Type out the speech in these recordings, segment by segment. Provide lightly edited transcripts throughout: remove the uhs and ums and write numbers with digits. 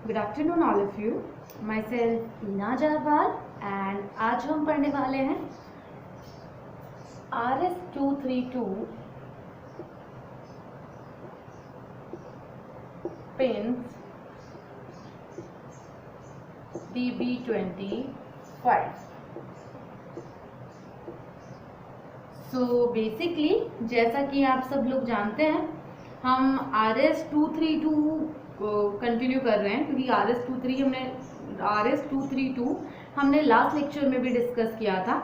Good afternoon all of you. Myself Eena Jarwal and आज हम पढ़ने वाले हैं RS-232 pins DB25। So basically जैसा कि आप सब लोग जानते हैं, हम RS-232 कंटिन्यू कर रहे हैं क्योंकि RS-232 हमने लास्ट लेक्चर में भी डिस्कस किया था।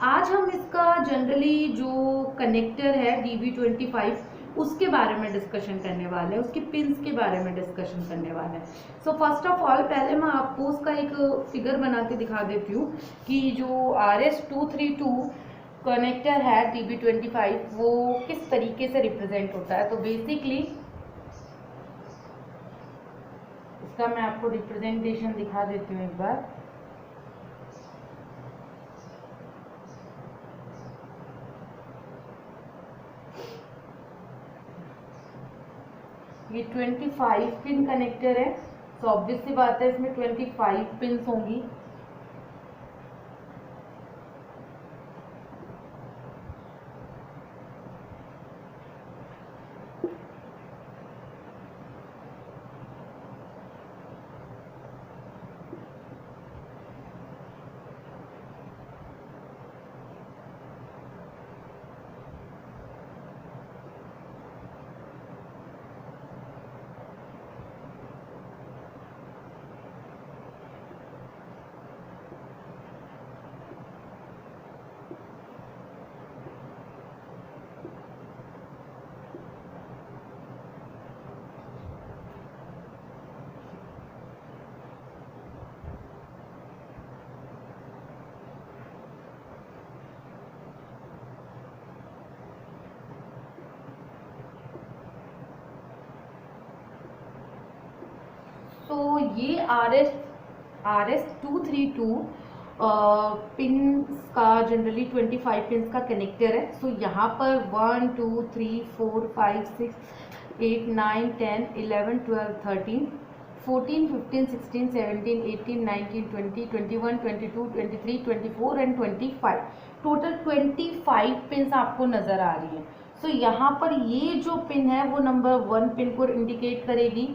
आज हम इसका जनरली जो कनेक्टर है DB25 उसके बारे में डिस्कशन करने वाले हैं, उसके पिंस के बारे में डिस्कशन करने वाले हैं। सो फर्स्ट ऑफ ऑल पहले मैं आपको उसका एक फिगर बना के दिखा देती हूँ कि जो RS-232 कनेक्टर है DB25 वो किस तरीके से रिप्रेजेंट होता है। तो बेसिकली इसका मैं आपको रिप्रेजेंटेशन दिखा देती हूँ एक बार। ये 25 पिन कनेक्टर है, तो ऑब्वियस सी बात है इसमें 25 पिन्स होंगी। तो ये RS-232 पिन का जनरली 25 पिन का कनेक्टर है। सो यहाँ पर 1 2 3 4 5 6 8 9 10 11 12 13 14 15 16 17 18 19 20 21 22 23 24 एंड 25 टोटल 25 पिन आपको नजर आ रही है। सो यहाँ पर ये जो पिन है वो नंबर 1 पिन को इंडिकेट करेगी।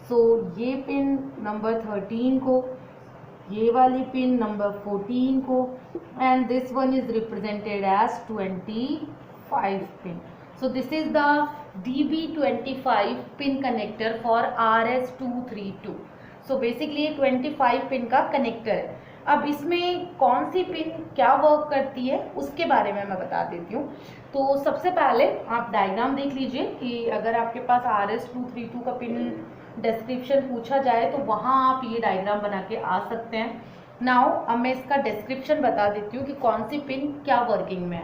सो ये पिन नंबर 13 को, ये वाली पिन नंबर 14 को, and this one is represented as 25 pin. So this is the DB25 pin connector for RS-232। So basically ये 25 पिन का कनेक्टर है। अब इसमें कौन सी पिन क्या वर्क करती है उसके बारे में मैं बता देती हूँ। तो सबसे पहले आप डायग्राम देख लीजिए कि अगर आपके पास RS-232 का पिन डिस्क्रिप्शन पूछा जाए तो वहाँ आप ये डायग्राम बना के आ सकते हैं। नाउ अब मैं इसका डिस्क्रिप्शन बता देती हूँ कि कौन सी पिन क्या वर्किंग में है।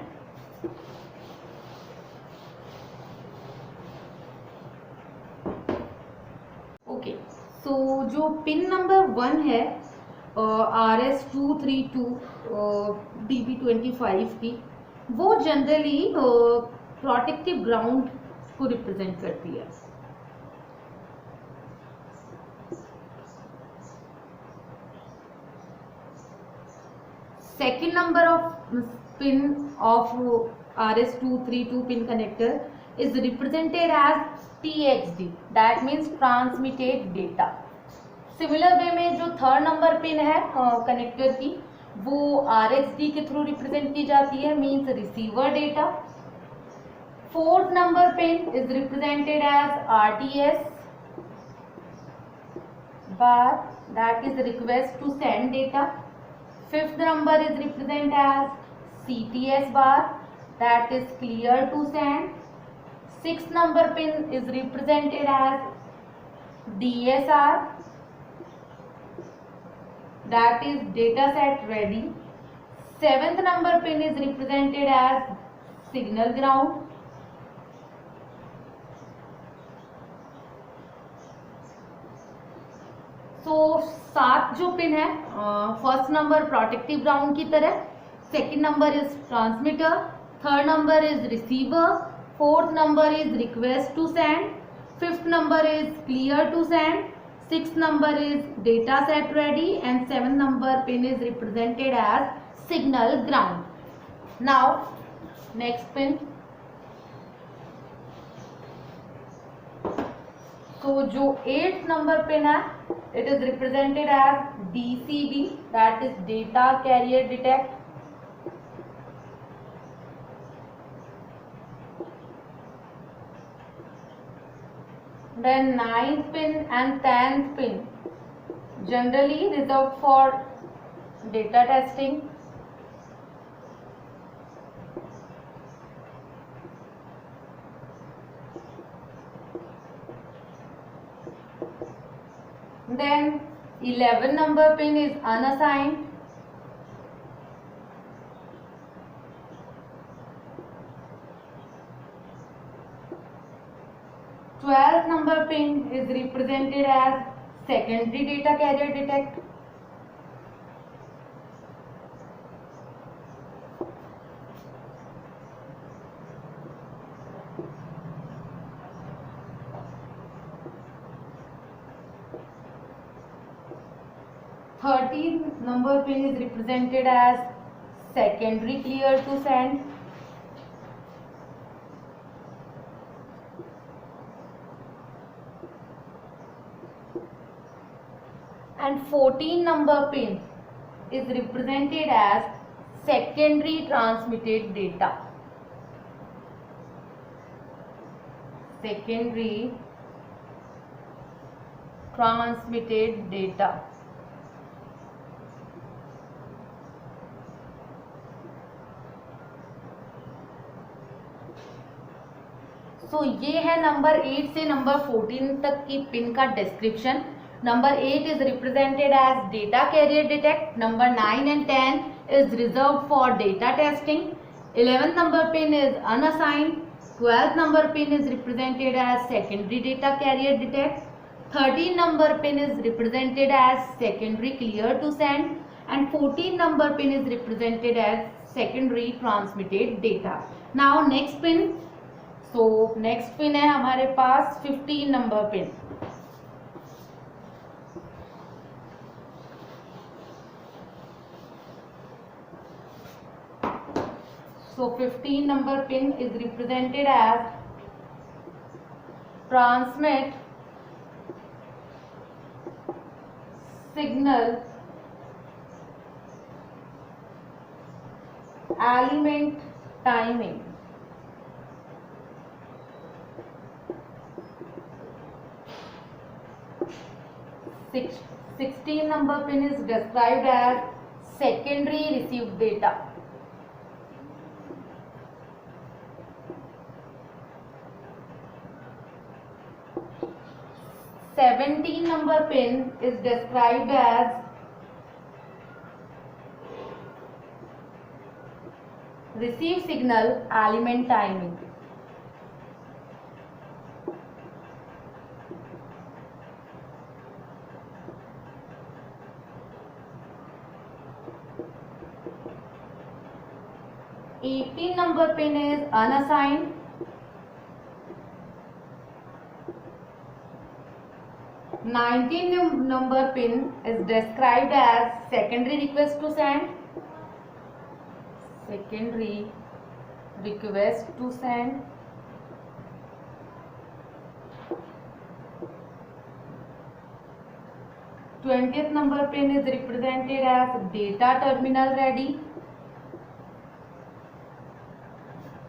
ओके, सो जो पिन नंबर 1 है RS-232 DB25 की, वो जनरली प्रोटेक्टिव ग्राउंड को रिप्रेजेंट करती है। Second number of pin of RS-232 pin connector is represented as TXD, that means transmitted data. Similar way में जो थर्ड नंबर पिन है कनेक्टर की वो RXD के थ्रू रिप्रेजेंट की जाती है, means receiver data. Fourth number pin is represented as RTS bar, that is request to send data. Fifth number is represented as CTS bar, that is clear to send. Sixth number pin is represented as DSR, that is data set ready. Seventh number pin is represented as signal ground. तो 7 जो pin है, first number protective ground की तरह, second number is transmitter, third number is receiver, fourth number is request to send, fifth number is clear to send, 6 number is data set ready, and 7 number pin is represented as signal ground. Now next pin. So जो 8th number pin है, it is represented as DCD, that is data carrier detect. Then 9th pin and 10th pin generally reserved for data testing. Then 11 number pin is unassigned. Twelfth number pin is represented as secondary data carrier detect. Thirteenth number pin is represented as secondary clear to send. And 14 number pin is represented as secondary transmitted data. Secondary transmitted data. So ये है number 8 से number 14 तक की pin का description. Number 8 is represented as data carrier detect. Number 9 and 10 is reserved for data testing. 11th number pin is unassigned. 12th number pin is represented as secondary data carrier detect. 13 number pin is represented as secondary clear to send, and 14 number pin is represented as secondary transmitted data. Now next pin. So next pin है हमारे पास 15 number pin. So 15 number pin is represented as transmit signal element timing. 16 number pin is described as secondary received data. Seventeen number pin is described as receive signal element timing. Eighteen number pin is unassigned. 19 number pin is described as secondary request to send. Secondary request to send. 20th number pin is represented as data terminal ready.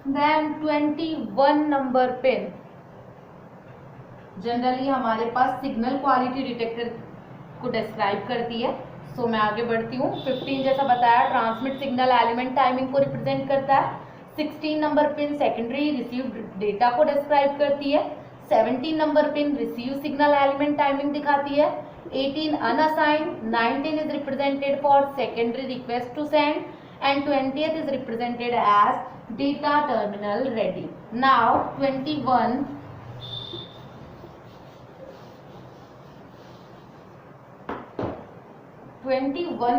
Then 21 number pin generally हमारे पास signal quality detector को describe करती है. सो मैं आगे बढ़ती हूँ. 15 जैसा बताया ट्रांसमिट सिग्नल एलिमेंट टाइमिंग को रिप्रेजेंट करता है. 16 number pin secondary received data को डिस्क्राइब करती है. 17 number pin receive signal element timing दिखाती है. 18 unassigned. 19 is represented for secondary request to send, and 20th is represented as data terminal ready. Now 21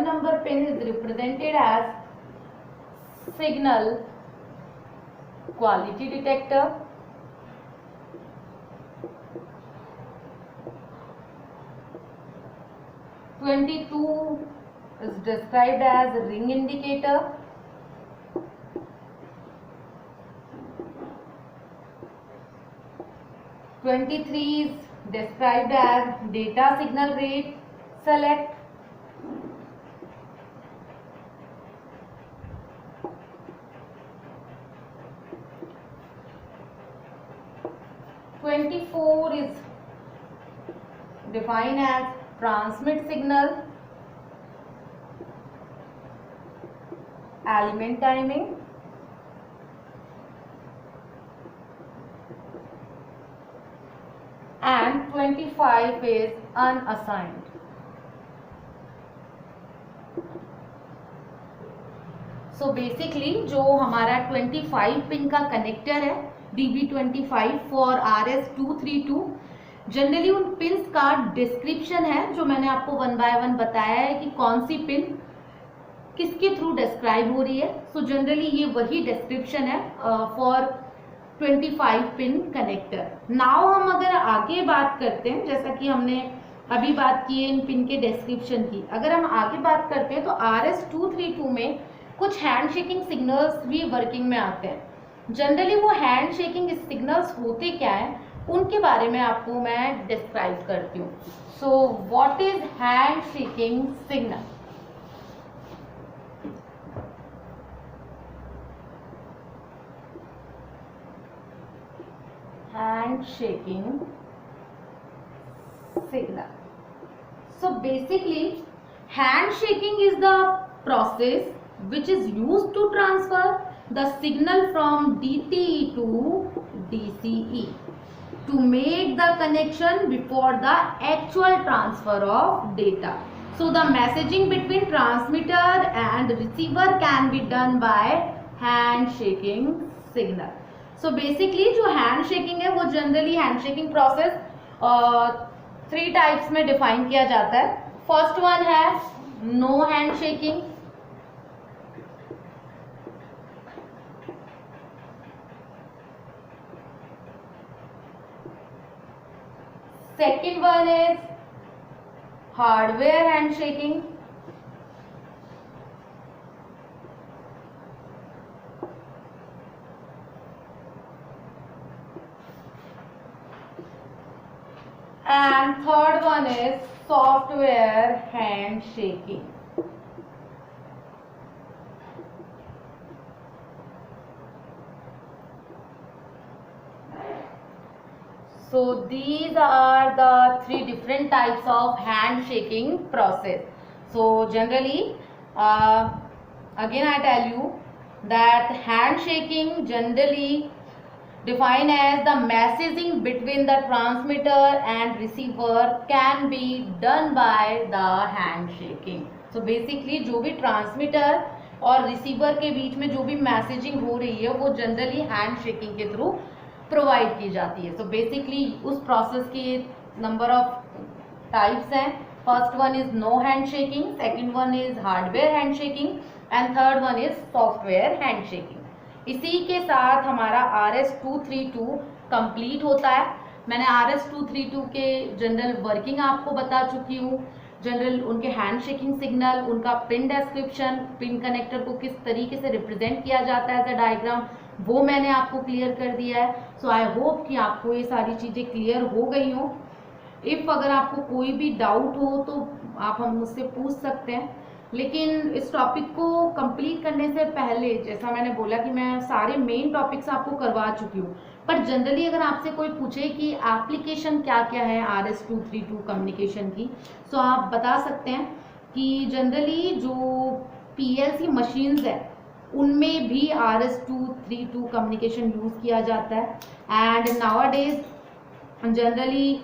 number pin is represented as signal quality detector. 22 is described as ring indicator. 23 is described as data signal rate select. 24 is defined as transmit signal element timing. And 25 is unassigned. So basically जो हमारा 25 pin का connector है DB25 for RS232, generally उन pins का description है जो मैंने आपको 1 बाय 1 बताया है कि कौन सी पिन किसके थ्रू डिस्क्राइब हो रही है. सो जनरली ये वही डिस्क्रिप्शन है फॉर 25 पिन कनेक्टर. नाउ हम अगर आगे बात करते हैं, जैसा कि हमने अभी बात की है इन पिन के डिस्क्रिप्शन की, अगर हम आगे बात करते हैं तो RS232 में कुछ हैंड शेकिंग सिग्नल्स भी वर्किंग में आते हैं. जनरली वो हैंड शेकिंग सिग्नल्स होते क्या है उनके बारे में आपको मैं डिस्क्राइब करती हूँ. So what is hand shaking signal? Handshaking signal. So basically handshaking is the process which is used to transfer the signal from DTE to DCE to make the connection before the actual transfer of data. So the messaging between transmitter and receiver can be done by handshaking signal. So basically जो hand shaking है वो generally hand shaking process 3 types में define किया जाता है. First one है no hand shaking. Second one is hardware hand shaking. And third one is software handshaking. So these are the 3 different types of handshaking process. So generally, again I tell you that handshaking generally defined as the messaging between the transmitter and receiver can be done by the handshaking. So basically जो भी transmitter और receiver के बीच में जो भी messaging हो रही है वो जनरली हैंड शेकिंग के थ्रू प्रोवाइड की जाती है. सो बेसिकली उस प्रोसेस के नंबर ऑफ टाइप्स हैं. First one is no hand shaking, second one is hardware hand shaking and third one is software hand shaking. इसी के साथ हमारा RS232 कंप्लीट होता है. मैंने RS232 के जनरल वर्किंग आपको बता चुकी हूँ. जनरल उनके हैंड शेकिंग सिग्नल, उनका पिन डिस्क्रिप्शन, पिन कनेक्टर को किस तरीके से रिप्रेजेंट किया जाता है एज अ डायग्राम, वो मैंने आपको क्लियर कर दिया है. सो आई होप कि आपको ये सारी चीज़ें क्लियर हो गई हों. इफ़ अगर आपको कोई भी डाउट हो तो आप हम मुझसे पूछ सकते हैं. लेकिन इस टॉपिक को कंप्लीट करने से पहले जैसा मैंने बोला कि मैं सारे मेन टॉपिक्स आपको करवा चुकी हूँ, पर जनरली अगर आपसे कोई पूछे कि एप्लीकेशन क्या क्या है RS232 कम्युनिकेशन की, सो आप बता सकते हैं कि जनरली जो PLC मशीन्स है उनमें भी RS232 कम्युनिकेशन यूज़ किया जाता है. And nowadays generally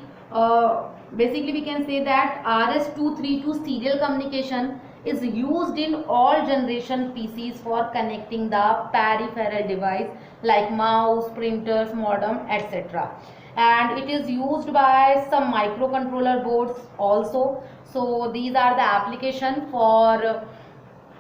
basically we can say that RS232 serial communication is used in all generation PCs for connecting the peripheral device like mouse, printers, modem, etc. And it is used by some microcontroller boards also. So these are the application for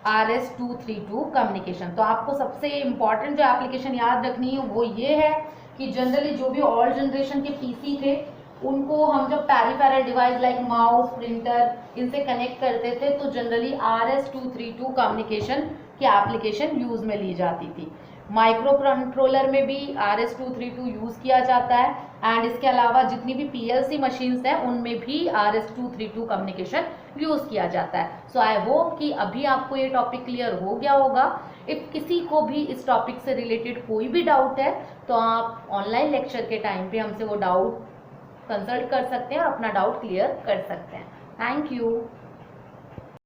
RS232 communication. तो आपको सबसे important जो application याद रखनी है वो ये है कि जनरली जो भी ऑल जनरेशन के PC थे उनको हम जब peripheral device like mouse, printer, इनसे कनेक्ट करते थे तो जनरली RS-232 कम्युनिकेशन की एप्लीकेशन यूज में ली जाती थी। माइक्रो कंट्रोलर में भी RS-232 यूज किया जाता है एंड इसके अलावा जितनी भी PLC मशीन्स हैं उनमें भी RS-232 कम्युनिकेशन यूज किया जाता है। सो आई होप कि अभी आपको ये टॉपिक क्लियर हो गया होगा। इफ किसी को भी इस टॉपिक से रिलेटेड कोई भी डाउट है तो आप ऑनलाइन लेक्चर के टाइम पे हमसे वो डाउट कंसल्ट कर सकते हैं और अपना डाउट क्लियर कर सकते हैं। Thank you.